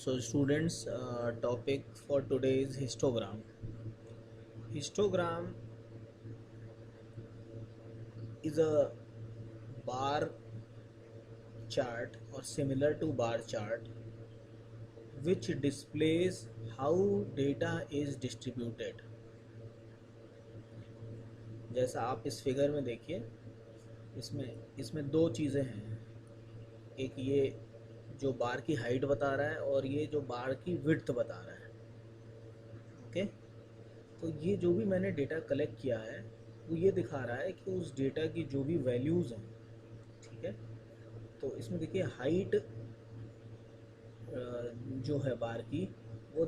So students, topic for today is histogram. Histogram is a bar chart or similar to bar chart which displays how data is distributed. जैसा आप इस figure में देखिए, इसमें इसमें दो चीज़ें हैं। एक ये जो बार की हाइट बता रहा है और ये जो बार की विड्थ बता रहा है। ओके, तो ये जो भी मैंने डेटा कलेक्ट किया है वो ये दिखा रहा है कि उस डेटा की जो भी वैल्यूज़ हैं, ठीक है। तो इसमें देखिए हाइट जो है बार की वो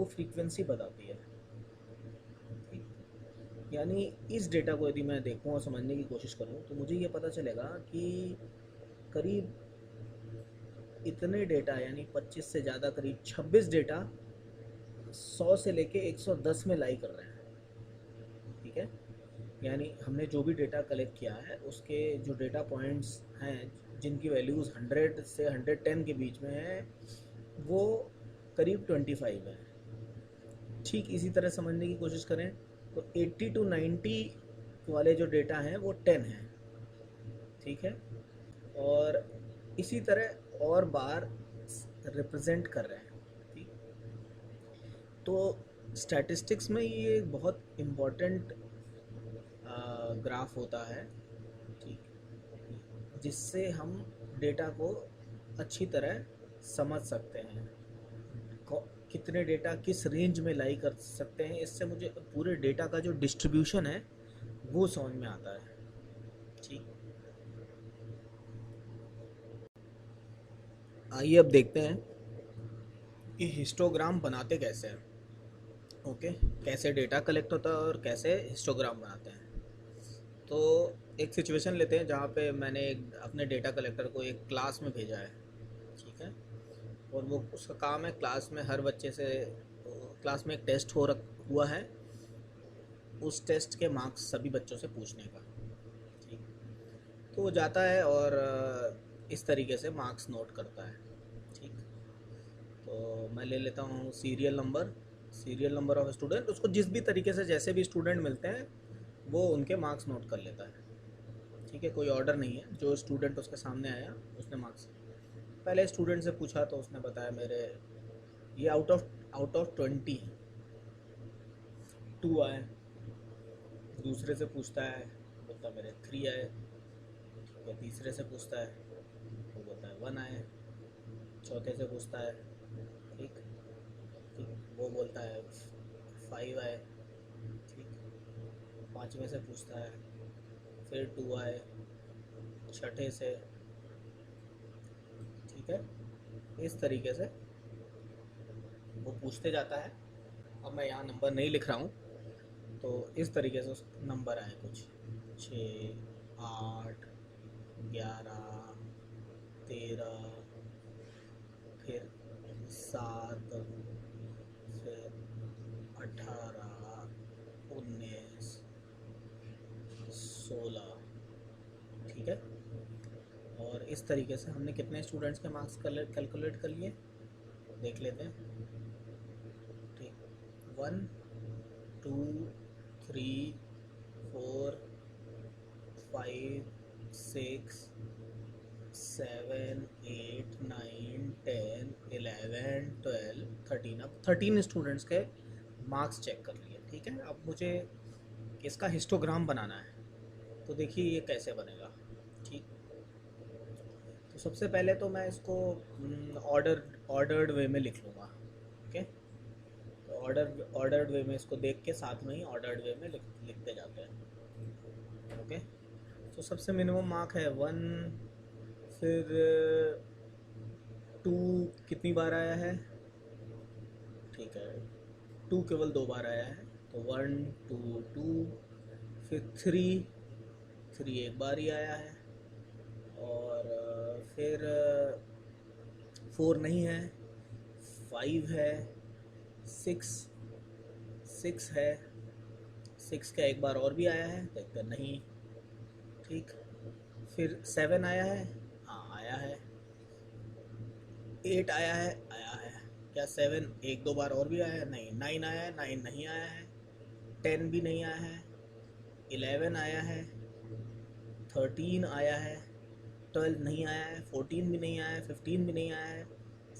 फ्रीक्वेंसी बताती है, ठीक। यानी इस डेटा को यदि मैं देखूँ और समझने की कोशिश करूँ तो मुझे ये पता चलेगा कि करीब इतने डेटा यानी 25 से ज़्यादा, करीब 26 डेटा 100 से लेके 110 में लाई कर रहे हैं, ठीक है। यानी हमने जो भी डेटा कलेक्ट किया है उसके जो डेटा पॉइंट्स हैं जिनकी वैल्यूज़ 100 से 110 के बीच में है वो करीब 25 है। ठीक इसी तरह समझने की कोशिश करें तो 80 टू 90 वाले जो डेटा हैं वो 10 हैं, ठीक है। और इसी तरह और बार रिप्रेजेंट कर रहे हैं, ठीक। तो स्टैटिस्टिक्स में ये एक बहुत इम्पॉर्टेंट ग्राफ होता है, ठीक, जिससे हम डेटा को अच्छी तरह समझ सकते हैं, कितने डेटा किस रेंज में लाई कर सकते हैं। इससे मुझे पूरे डेटा का जो डिस्ट्रीब्यूशन है वो समझ में आता है, ठीक। आइए अब देखते हैं कि हिस्टोग्राम बनाते कैसे हैं। ओके, कैसे डेटा कलेक्ट होता है और कैसे हिस्टोग्राम बनाते हैं। तो एक सिचुएशन लेते हैं जहाँ पे मैंने अपने डेटा कलेक्टर को एक क्लास में भेजा है, ठीक है। और वो उसका काम है क्लास में हर बच्चे से, क्लास में एक टेस्ट हुआ है, उस टेस्ट के मार्क्स सभी बच्चों से पूछने का, ठीक। तो वो जाता है और इस तरीके से मार्क्स नोट करता है, ठीक। तो मैं ले लेता हूँ सीरियल नंबर ऑफ स्टूडेंट। उसको जिस भी तरीके से जैसे भी स्टूडेंट मिलते हैं वो उनके मार्क्स नोट कर लेता है, ठीक है। कोई ऑर्डर नहीं है, जो स्टूडेंट उसके सामने आया उसने मार्क्स। पहले स्टूडेंट से पूछा तो उसने बताया मेरे ये आउट ऑफ 20 2 आए। दूसरे से पूछता है, बोलता मेरे 3 आए, ठीक है। तीसरे से पूछता है, वो बोलता है 1 आए। चौथे से पूछता है, ठीक ठीक, वो बोलता है 5 आए, ठीक। पाँचवें से पूछता है, फिर 2 आए, छठे से, ठीक है। इस तरीके से वो पूछते जाता है। अब मैं यहाँ नंबर नहीं लिख रहा हूँ, तो इस तरीके से उस नंबर आए कुछ 6, 8, 11, 13, फिर 7, फिर 18, 19, 16, ठीक है। और इस तरीके से हमने कितने स्टूडेंट्स के मार्क्स कैलकुलेट कर लिए देख लेते हैं, ठीक। 1, 2, 3, 4, 5, 6, 7, 8, 9, 10, 11, 12, 13। अब 13 स्टूडेंट्स के मार्क्स चेक कर लिए, ठीक है। अब मुझे इसका हिस्टोग्राम बनाना है, तो देखिए ये कैसे बनेगा, ठीक। तो सबसे पहले तो मैं इसको ऑर्डर्ड वे में लिख लूँगा, ओके। तो ऑर्डर्ड वे में इसको देख के साथ में ही ऑर्डर्ड वे में लिखते जाते हैं, ओके। तो सबसे मिनिमम मार्क है 1, फिर 2 कितनी बार आया है, ठीक है। 2 केवल 2 बार आया है, तो 1, 2, 2। फिर 3 एक बार ही आया है। और फिर 4 नहीं है, 5 है, 6 है, 6 का एक बार और भी आया है, देखते नहीं, ठीक। फिर 7 आया है, हाँ आया है। 8 आया है, क्या 7 एक दो बार और भी आया है? नहीं। 9 आया है? 9 नहीं आया है। 10 भी नहीं आया है। 11 आया है। 13 आया है। 12 नहीं आया है। 14 भी नहीं आया है। 15 भी नहीं आया है।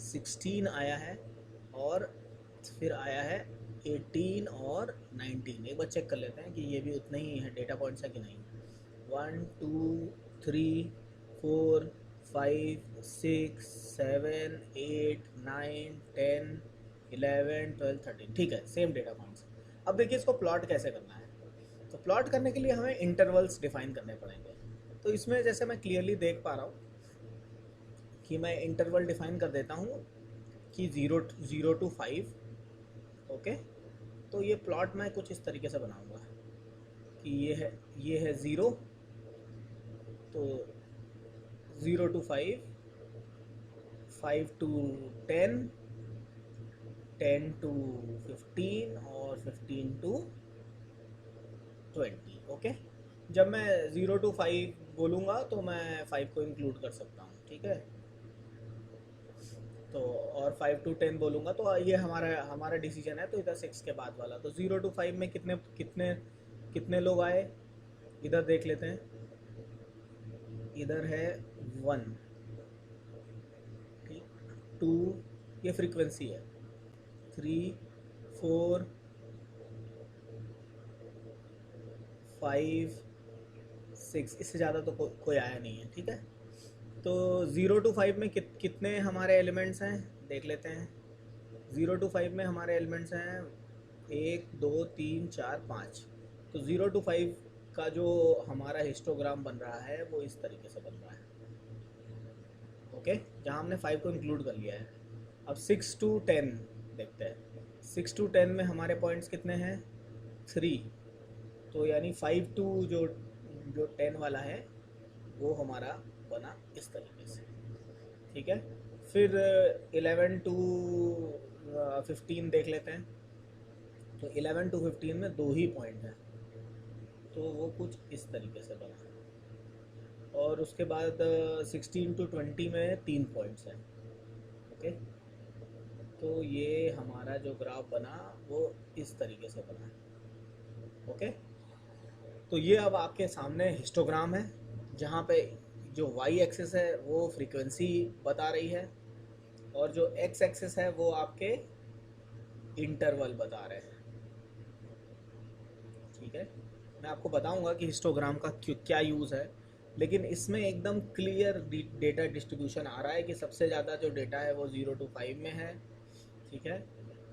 16 आया है। और फिर आया है 18 और 19। एक बार चेक कर लेते हैं कि ये भी उतना ही है डेटा पॉइंट्स है कि नहीं। 1 2 3 4 5 6 7 8 9 10 11 12 13। ठीक है, सेम डेटा पॉइंट्स। अब देखिए इसको प्लॉट कैसे करना है। तो प्लॉट करने के लिए हमें इंटरवल्स डिफाइन करने पड़ेंगे। तो इसमें जैसे मैं क्लियरली देख पा रहा हूँ कि मैं इंटरवल डिफाइन कर देता हूँ कि 0 to 5। ओके, तो ये प्लॉट मैं कुछ इस तरीके से बनाऊंगा कि ये है 0, तो 0 to 5, 5 to 10, 10 to 15 और 15 to 20। ओके, जब मैं 0 to 5 बोलूँगा तो मैं 5 को इंक्लूड कर सकता हूँ, ठीक है। तो और 5 to 10 बोलूँगा तो ये हमारा डिसीजन है। तो इधर 6 के बाद वाला, तो 0 to 5 में कितने कितने कितने लोग आए, इधर देख लेते हैं। इधर है 1, ठीक, 2, ये फ्रीक्वेंसी है, 3 4 5 6, इससे ज़्यादा तो कोई आया नहीं है, ठीक है। तो 0 to 5 में कितने हमारे एलिमेंट्स हैं देख लेते हैं। 0 to 5 में हमारे एलिमेंट्स हैं 1 2 3 4 5। तो 0 to 5 का जो हमारा हिस्टोग्राम बन रहा है वो इस तरीके से बन रहा है। ओके, जहाँ हमने 5 को इंक्लूड कर लिया है। अब 6 to 10 देखते हैं। 6 to 10 में हमारे पॉइंट्स कितने हैं? 3। तो यानी 5 to जो 10 वाला है वो हमारा बना इस तरीके से, ठीक है। फिर 11 to 15 देख लेते हैं। तो 11 to 15 में 2 ही पॉइंट हैं, तो वो कुछ इस तरीके से बना। और उसके बाद 16 to 20 में 3 पॉइंट्स हैं। ओके, तो ये हमारा जो ग्राफ बना वो इस तरीके से बना। ओके, तो ये अब आपके सामने हिस्टोग्राम है, जहाँ पे जो वाई एक्सिस है वो फ्रीक्वेंसी बता रही है और जो एक्स एक्सिस है वो आपके इंटरवल बता रहे हैं, ठीक है। मैं आपको बताऊंगा कि हिस्टोग्राम का क्या यूज़ है, लेकिन इसमें एकदम क्लियर डेटा डिस्ट्रीब्यूशन आ रहा है कि सबसे ज़्यादा जो डेटा है वो 0 to 5 में है, ठीक है।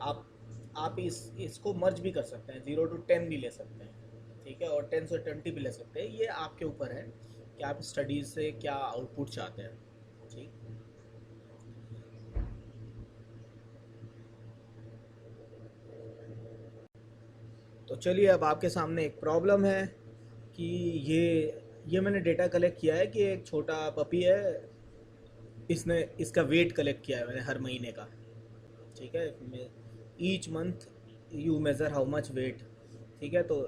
आप इसको मर्ज भी कर सकते हैं, 0 to 10 भी ले सकते हैं, ठीक है, और 10 से 20 भी ले सकते हैं। ये आपके ऊपर है कि आप स्टडीज़ से क्या आउटपुट चाहते हैं, ठीक। तो चलिए, अब आपके सामने एक प्रॉब्लम है कि ये मैंने डेटा कलेक्ट किया है कि एक छोटा पपी है, इसका वेट कलेक्ट किया है मैंने हर महीने का, ठीक है। Each month you measure how much weight, ठीक है। तो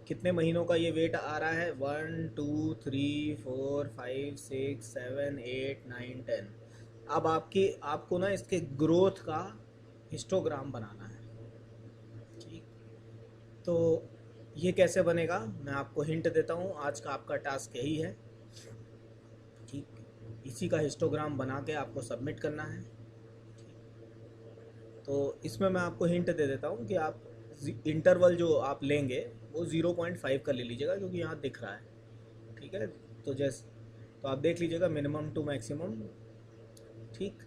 कितने महीनों का ये वेट आ रहा है? 1 2 3 4 5 6 7 8 9 10। अब आपको ना इसके ग्रोथ का हिस्टोग्राम बनाना है, ठीक। तो ये कैसे बनेगा, मैं आपको हिंट देता हूँ। आज का आपका टास्क यही है, ठीक। इसी का हिस्टोग्राम बना के आपको सबमिट करना है। तो इसमें मैं आपको हिंट दे देता हूँ कि आप इंटरवल जो आप लेंगे वो 0.5 का ले लीजिएगा, क्योंकि यहाँ दिख रहा है, ठीक है। तो आप देख लीजिएगा मिनिमम टू मैक्सिमम, ठीक।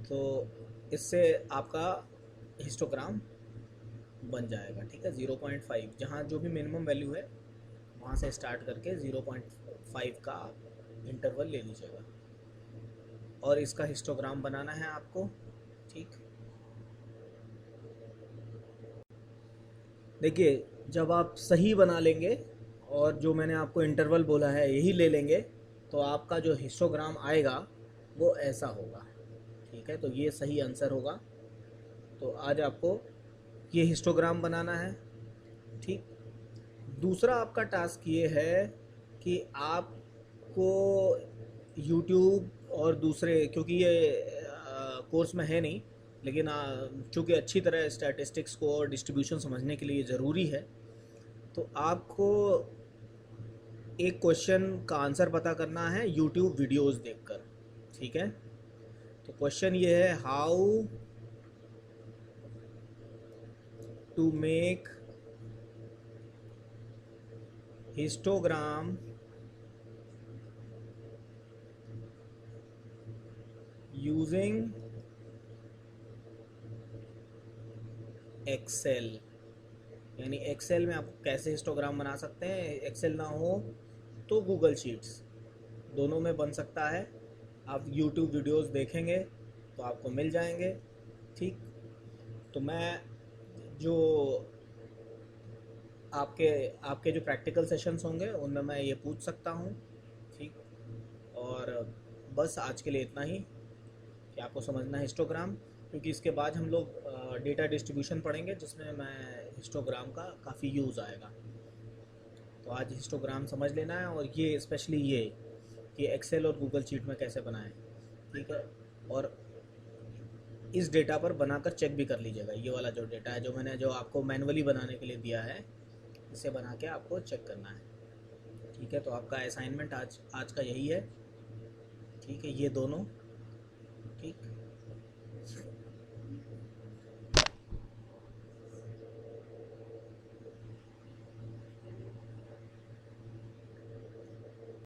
तो इससे आपका हिस्टोग्राम बन जाएगा, ठीक है। 0.5 जहाँ जो भी मिनिमम वैल्यू है वहाँ से स्टार्ट करके 0.5 का इंटरवल ले लीजिएगा और इसका हिस्टोग्राम बनाना है आपको, ठीक। देखिए, जब आप सही बना लेंगे और जो मैंने आपको इंटरवल बोला है यही ले लेंगे, तो आपका जो हिस्टोग्राम आएगा वो ऐसा होगा, ठीक है। तो ये सही आंसर होगा। तो आज आपको ये हिस्टोग्राम बनाना है, ठीक। दूसरा आपका टास्क ये है कि आपको यूट्यूब और दूसरे, क्योंकि ये कोर्स में है नहीं, लेकिन चूँकि अच्छी तरह स्टैटिस्टिक्स को और डिस्ट्रीब्यूशन समझने के लिए ज़रूरी है, तो आपको एक क्वेश्चन का आंसर पता करना है यूट्यूब वीडियोस देखकर। ठीक है, तो क्वेश्चन ये है, how to make histogram using Excel. यानी एक्सेल में आप कैसे हिस्टोग्राम बना सकते हैं, एक्सेल ना हो तो गूगल शीट्स, दोनों में बन सकता है। आप यूट्यूब वीडियोस देखेंगे तो आपको मिल जाएंगे। ठीक, तो मैं जो आपके आपके जो प्रैक्टिकल सेशंस होंगे उनमें मैं ये पूछ सकता हूँ। ठीक, और बस आज के लिए इतना ही कि आपको समझना है हिस्टोग्राम, क्योंकि इसके बाद हम लोग डेटा डिस्ट्रीब्यूशन पढ़ेंगे जिसमें मैं हिस्टोग्राम का काफ़ी यूज़ आएगा। तो आज हिस्टोग्राम समझ लेना है, और ये स्पेशली ये कि एक्सेल और गूगल शीट में कैसे बनाएं। ठीक है, और इस डेटा पर बनाकर चेक भी कर लीजिएगा। ये वाला जो डेटा है जो आपको मैनुअली बनाने के लिए दिया है, इसे बना के आपको चेक करना है। ठीक है, तो आपका असाइनमेंट आज आज का यही है। ठीक है, ये दोनों। ठीक।